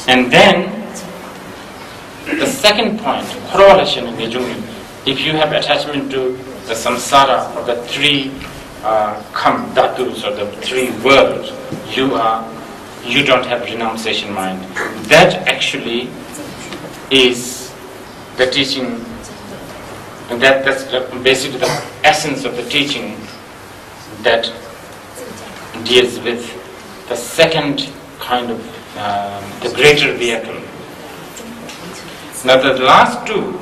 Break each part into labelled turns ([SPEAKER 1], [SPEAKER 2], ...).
[SPEAKER 1] And then the second point, correlation in Nejungin, if you have attachment to the samsara or the three dhatus or the three worlds, you don't have renunciation mind. That actually is the teaching, and that's basically the essence of the teaching that deals with the second kind of the greater vehicle. Now the last two,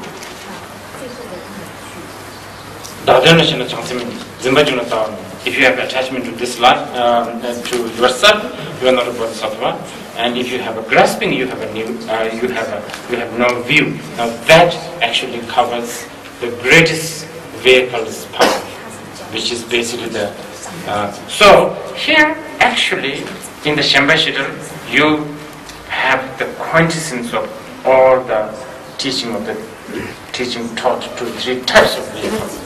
[SPEAKER 1] if you have attachment to this life, to yourself, you are not a bodhisattva, and if you have a grasping, you have no view. Now that actually covers the greatest vehicle's path, which is basically the. So here, actually, in the Shambhashita, you have the quintessence of all the teaching taught to three types of vehicles.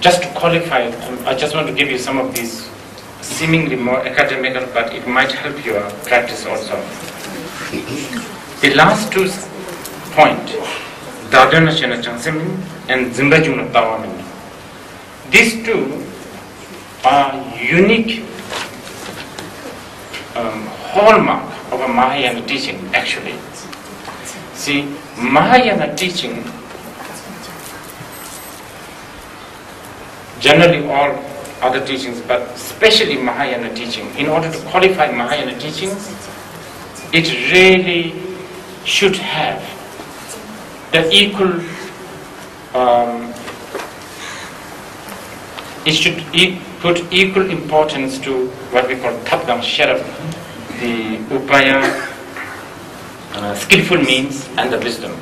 [SPEAKER 1] Just to qualify, I just want to give you some of these seemingly more academical, but it might help your practice also. The last two points, Dadana Shena Changsemin and Zimbajuna Tawamin, these two are unique hallmark of a Mahayana teaching, actually. See, Mahayana teaching, generally all other teachings, but especially Mahayana teaching, in order to qualify Mahayana teaching, it really should have the equal, it should put equal importance to what we call Tapdam Sharaf, the Upaya, skillful means, and the wisdom.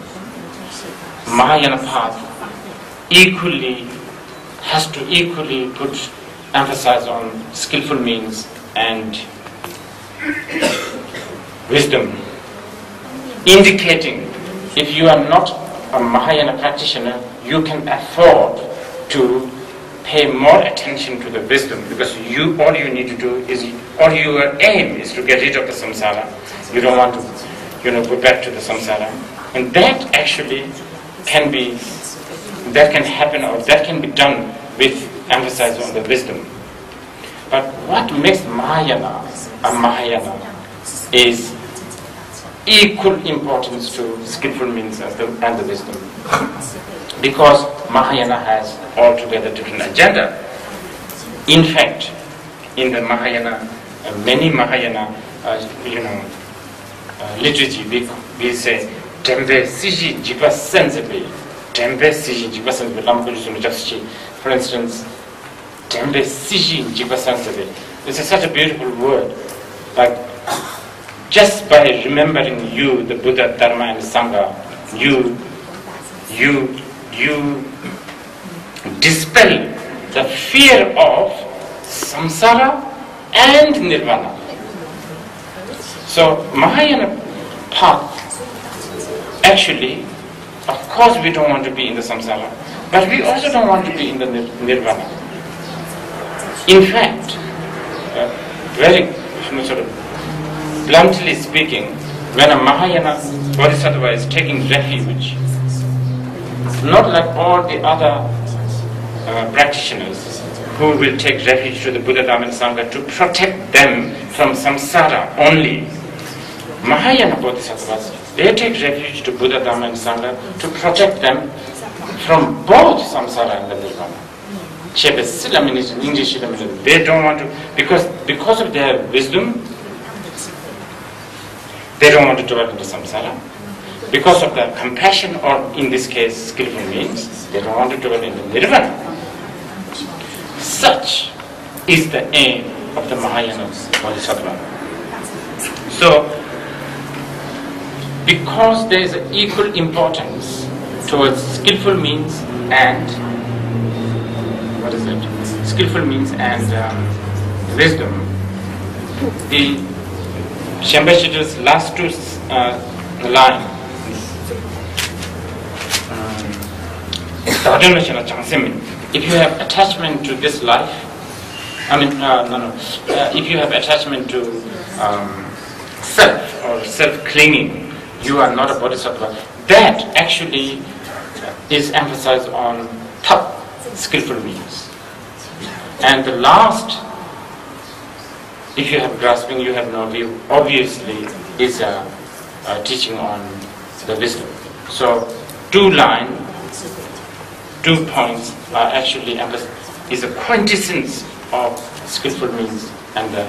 [SPEAKER 1] Mahayana path has to equally put emphasis on skillful means and wisdom, indicating if you are not a Mahayana practitioner, you can afford to pay more attention to the wisdom, because all you need to do is, all your aim is to get rid of the samsara. You don't want to, go back to the samsara, and that actually can happen, or that can be done with emphasis on the wisdom. But what makes Mahayana a Mahayana is equal importance to skillful means and the wisdom. Because Mahayana has altogether different agenda. In fact, in the Mahayana, many Mahayana, liturgy, we say, Tembe Siji Jiva Sensibly. Tembe Siji Jiva Sensibly. For instance, Tembe Siji Jiva Sensibly. This is such a beautiful word. Like, just by remembering you, the Buddha, Dharma, and Sangha, you dispel the fear of samsara and nirvana. So Mahayana path, actually, of course we don't want to be in the samsara, but we also don't want to be in the nirvana. In fact, very sort of bluntly speaking, when a Mahayana Bodhisattva is taking refuge, not like all the other practitioners who will take refuge to the Buddha, Dharma, and Sangha to protect them from samsara only. Mahayana Bodhisattvas, they take refuge to Buddha, Dharma, and Sangha to protect them from both samsara and the nirvana. They don't want to, because of their wisdom, they don't want to dwell into samsara. Because of the compassion, or in this case, skillful means, they don't want to dwell into nirvana. Such is the aim of the Mahayana Bodhisattva. So, because there is an equal importance towards skillful means and skillful means and wisdom, the Shambhashita's last two lines. If you have attachment to this life, if you have attachment to self or self-clinging, you are not a bodhisattva. That actually is emphasized on top skillful means. And the last, if you have grasping, you have no view, obviously is a teaching on the wisdom. So 2 lines, 2 points are actually is a quintessence of skillful means and the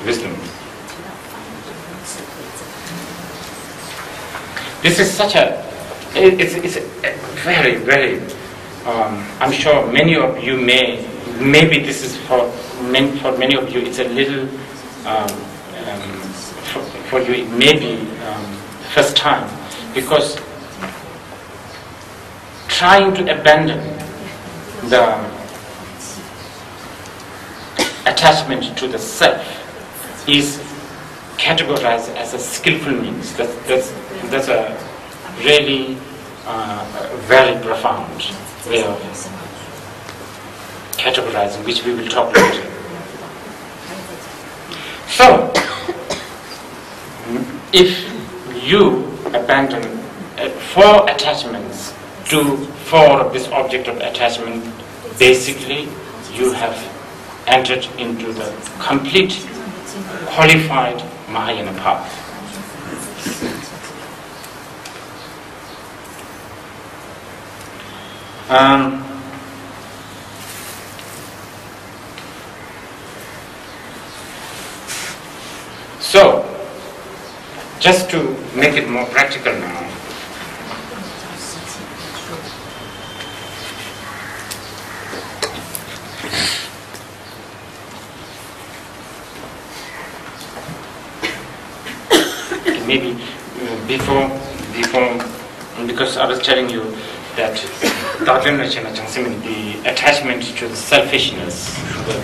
[SPEAKER 1] wisdom. This is such a, it's a very, very, I'm sure many of you maybe this is for many of you, it's a little, for you it may be first time, because trying to abandon the attachment to the self is categorized as a skillful means. That's a really very profound way of categorizing, which we will talk later. So, if you abandon 4 attachments to 4 of this object of attachment, basically you have entered into the complete qualified Mahayana path. So, just to make it more practical now, maybe before, because I was telling you that the attachment to the selfishness, the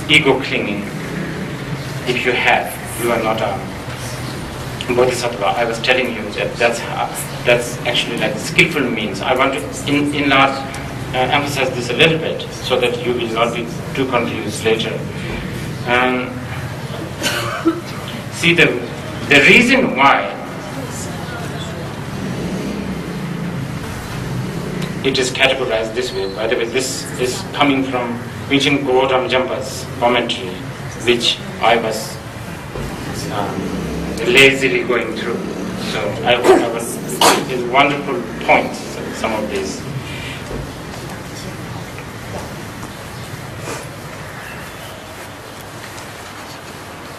[SPEAKER 1] ego clinging, if you have, you are not a bodhisattva. I was telling you that that's actually like skillful means. I want to emphasize this a little bit so that you will not be too confused later. See, the reason why it is categorized this way, by the way, this is coming from Vincent Gautam Jampa's commentary, which I was lazily going through. So I was in wonderful points, some of these.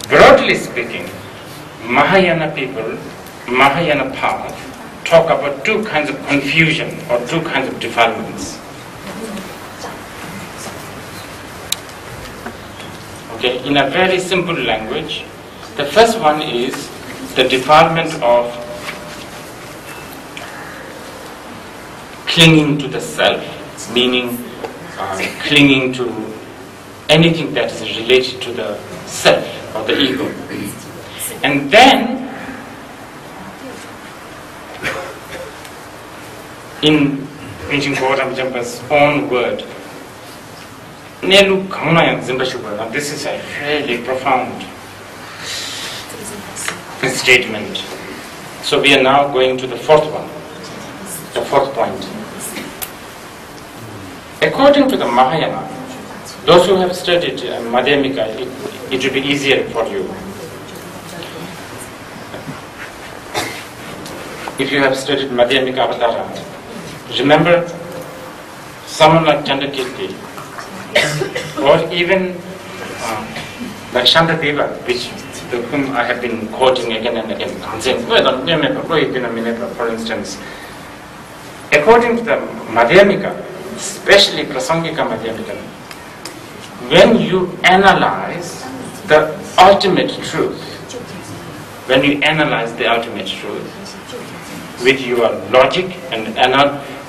[SPEAKER 1] Broadly speaking, Mahayana people, Mahayana path, talk about 2 kinds of confusion or 2 kinds of defilements. Okay, in a very simple language, the first one is the defilement of clinging to the self, meaning clinging to anything that is related to the self or the ego. And then, in Vincent Gautam Jampa's own word, now this is a really profound statement. So we are now going to the 4th one, the 4th point. According to the Mahayana, those who have studied Madhyamika, it will be easier for you. If you have studied Madhyamika Avatara, remember someone like Chandrakirti, or even like Shantadeva, whom I have been quoting again and again, for instance. According to the Madhyamika, especially Prasangika Madhyamika, when you analyze the ultimate truth, with your logic and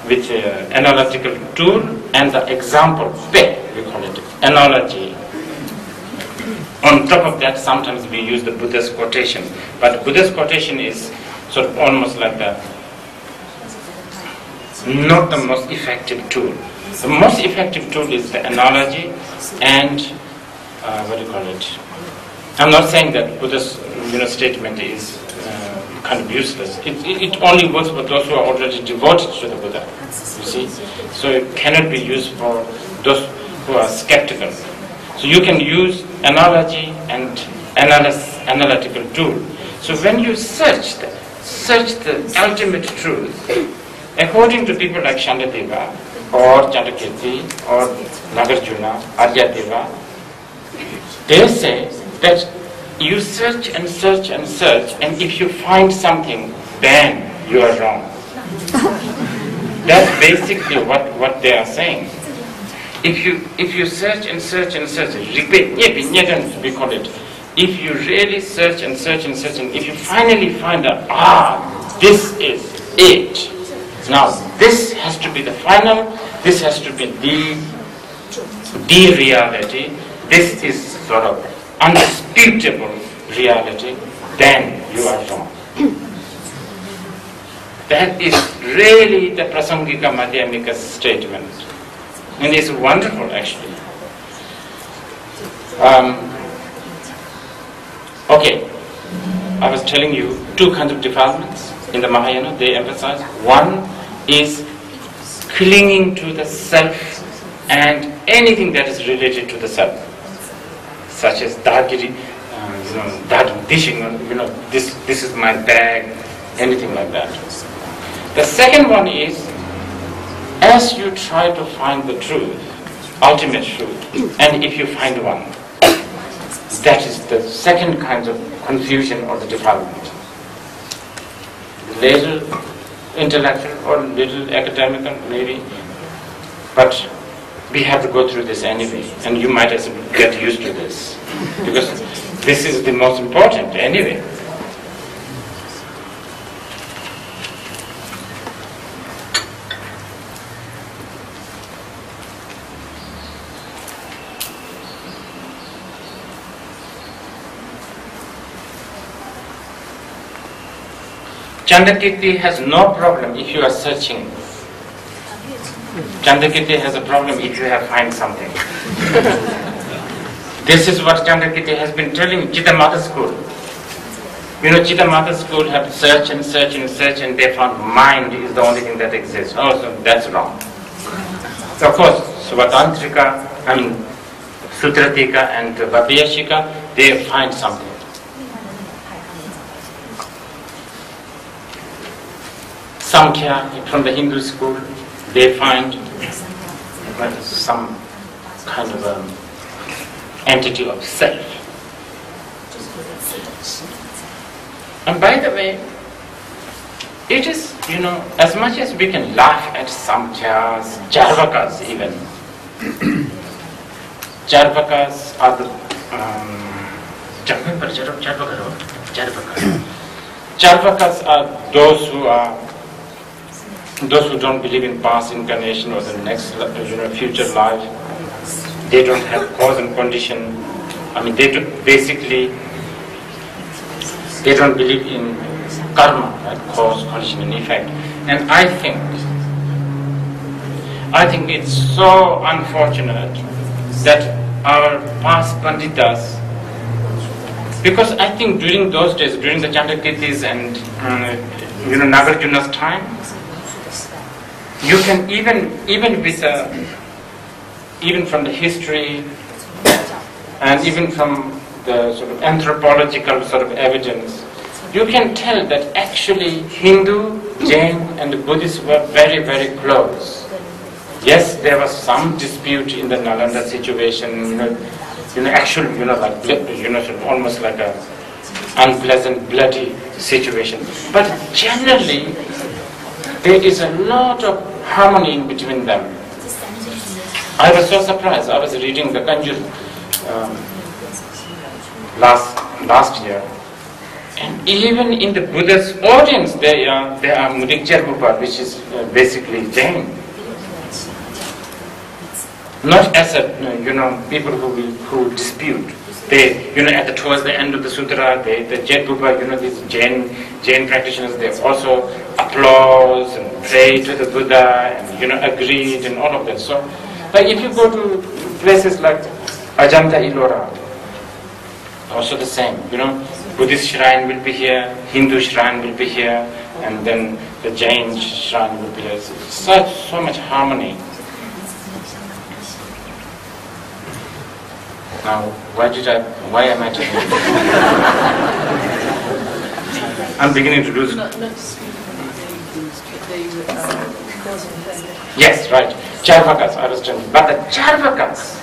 [SPEAKER 1] with analytical tool and the example, we call it analogy, On top of that, sometimes we use the Buddha's quotation. But Buddha's quotation is sort of almost like not the most effective tool. The most effective tool is the analogy and what do you call it? I'm not saying that Buddha's statement is kind of useless. It only works for those who are already devoted to the Buddha. You see, so it cannot be used for those who are skeptical. So you can use analogy and analytical tool. So when you search the ultimate truth, according to people like Shandadeva or Chandrakirti or Nagarjuna, Aryadeva, they say that you search and search and search, and if you find something, then you are wrong. That's basically what they are saying. If you search and search and search, we call it. If you really search and search and search, and if you finally find out, this is it. Now this has to be the final. This has to be the reality. This is sort of undisputable reality. Then you are wrong. That is really the Prasangika Madhyamika statement. And it's wonderful, actually. Okay, I was telling you two kinds of defilements in the Mahayana. They emphasize one is clinging to the self and anything that is related to the self, such as dagiri, dishing, this is my bag, anything like that. The second one is, as you try to find the truth, ultimate truth, and if you find one, that is the second kind of confusion or the defilement. Little intellectual or little academical maybe, but we have to go through this anyway, and you might as well get used to this, because this is the most important anyway. Chandrakirti has no problem if you are searching. Chandrakirti has a problem if you have find something. This is what Chandrakirti has been telling Chitamata school. Chitamata school have searched and searched and searched, and they found mind is the only thing that exists. Oh, so that's wrong. So of course, Svatantrika, Sutratika and Vabhyashika, they find something. Samkhya from the Hindu school, they find some kind of entity of self. And by the way, it is, as much as we can laugh at Samkhyas, Charvakas even. Charvakas are the Charvakas are those who don't believe in past incarnation or the next, future life. They don't have cause and condition. They don't believe in karma, right? Cause, condition, and effect. And I think it's so unfortunate that our past Panditas, because I think during those days, during the Chandrakirtis and Nagarjuna's time, you can even from the history and even from the sort of anthropological sort of evidence, you can tell that actually Hindu, Jain and Buddhists were very, very close. Yes, there was some dispute in the Nalanda situation, almost like a unpleasant, bloody situation. But generally, there is a lot of harmony in between them. I was so surprised. I was reading the Kanjur last year, and even in the Buddha's audience, there are Mudikchar, which is basically Jain. Not as a people who dispute, They, towards the end of the sutra, the Jet Bupa, these Jain practitioners, they also applause and pray to the Buddha and, agreed and all of that. So, like if you go to places like Ajanta Ellora, also the same, Buddhist shrine will be here, Hindu shrine will be here, and then the Jain shrine will be here. So much harmony. Now, why am I telling you? I'm beginning to lose. Yes, right. Charvakas, I was telling you. But the Charvakas,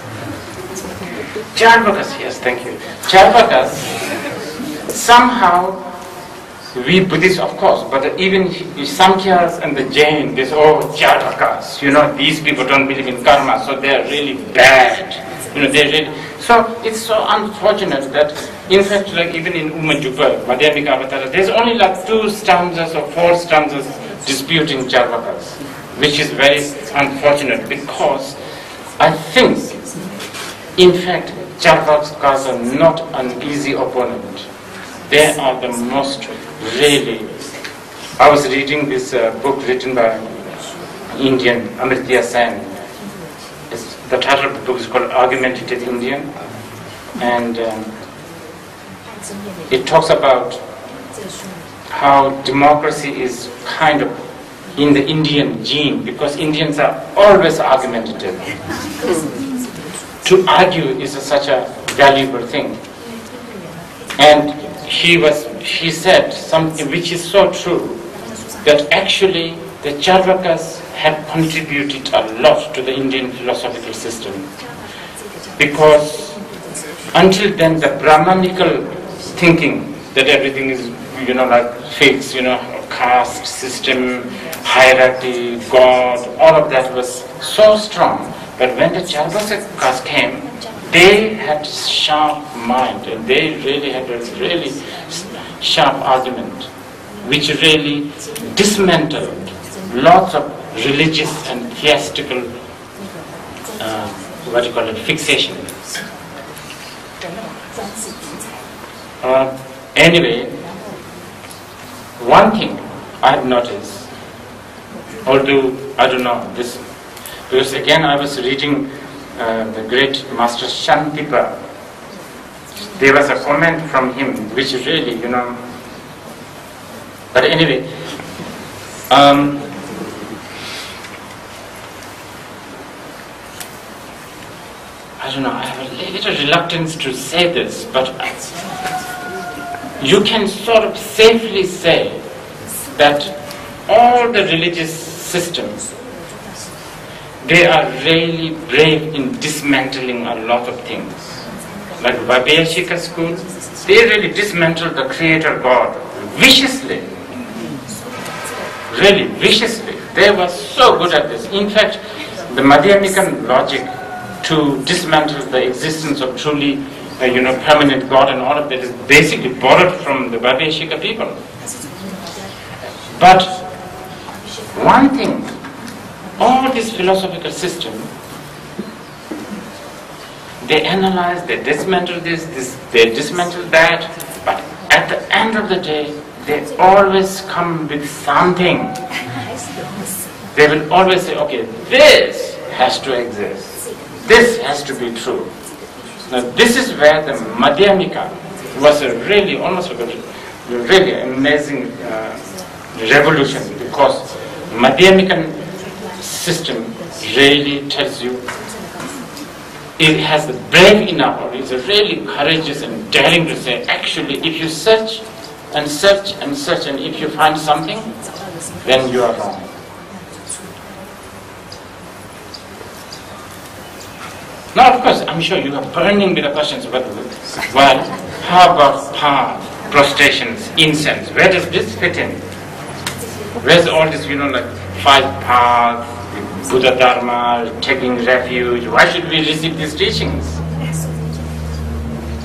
[SPEAKER 1] yes, thank you. Charvakas, somehow, we Buddhists, of course, but even the Samkhyas and the Jain, they say, oh, Charvakas, these people don't believe in karma, so they are really bad. So it's so unfortunate that, in fact, like even in Umajupa, Madhyamika Avatara, there's only like 2 stanzas or 4 stanzas disputing Charvakas, which is very unfortunate because I think, in fact, Charvakas are not an easy opponent. They are the most really. I was reading this book written by Indian Amartya Sen. The title of the book is called Argumentative Indian, and it talks about how democracy is kind of in the Indian gene, because Indians are always argumentative. To argue is such a valuable thing. And she said something which is so true, that actually the Charvakas have contributed a lot to the Indian philosophical system, because until then the Brahmanical thinking that everything is like fixed, caste system, hierarchy, God, all of that was so strong. But when the Charvakas came, they had sharp mind, and they really had a really sharp argument, which really dismantled lots of religious and theistical, fixation. Anyway, one thing I have noticed, although I don't know this, because again I was reading the great Master Shantipa. There was a comment from him which really, but anyway, I don't know, I have a little reluctance to say this, but you can sort of safely say that all the religious systems, they are really brave in dismantling a lot of things. Like Vaibhashika school, they really dismantled the creator God viciously. Really viciously. They were so good at this. In fact, the Madhyamikan logic to dismantle the existence of truly permanent God and all of that is basically borrowed from the Vaibhashika people. But one thing, all this philosophical system, they analyze, they dismantle this, they dismantle that, but at the end of the day, they always come with something. They will always say, okay, this has to exist. This has to be true. Now this is where the Madhyamika was a really, almost a really amazing revolution, because Madhyamikan system really tells you, it has the brave enough, or it's really courageous and daring to say, actually, if you search and search and search, and if you find something, then you are wrong. Now, of course, I'm sure you are burning with the questions, but well, how about path, prostrations, incense? Where does this fit in? Where's all this, like 5 paths, Buddha Dharma, taking refuge? Why should we receive these teachings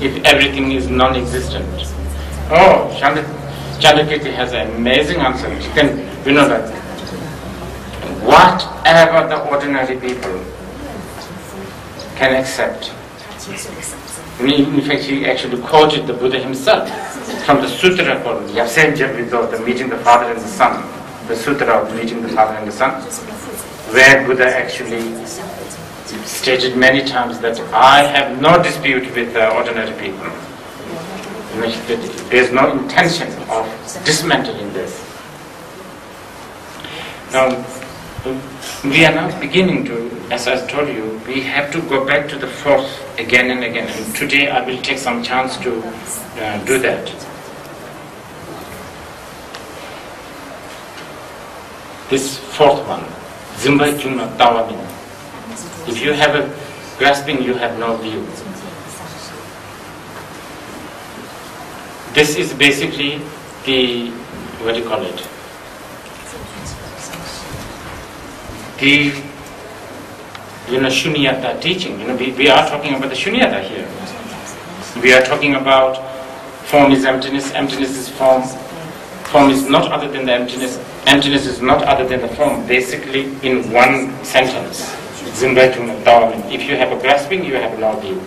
[SPEAKER 1] if everything is non-existent? Oh, Chandrakirti has an amazing answer. You can, that whatever the ordinary people can accept, In fact, he actually quoted the Buddha himself from the sutra called Yapsenjavido, the meeting the Father and the Son, the sutra of meeting the Father and the Son, where Buddha actually stated many times that I have no dispute with ordinary people. There's no intention of dismantling this. Now, we are now beginning to, as I told you, we have to go back to the fourth again and again. And today I will take some chance to do that. This fourth one, Zimbai Juna Tawamin. If you have a grasping, you have no view. This is basically the, what do you call it? The Shunyata teaching. We are talking about the Shunyata here. We are talking about form is emptiness, emptiness is form, form is not other than the emptiness, emptiness is not other than the form. Basically, in one sentence, if you have a grasping, you have no view.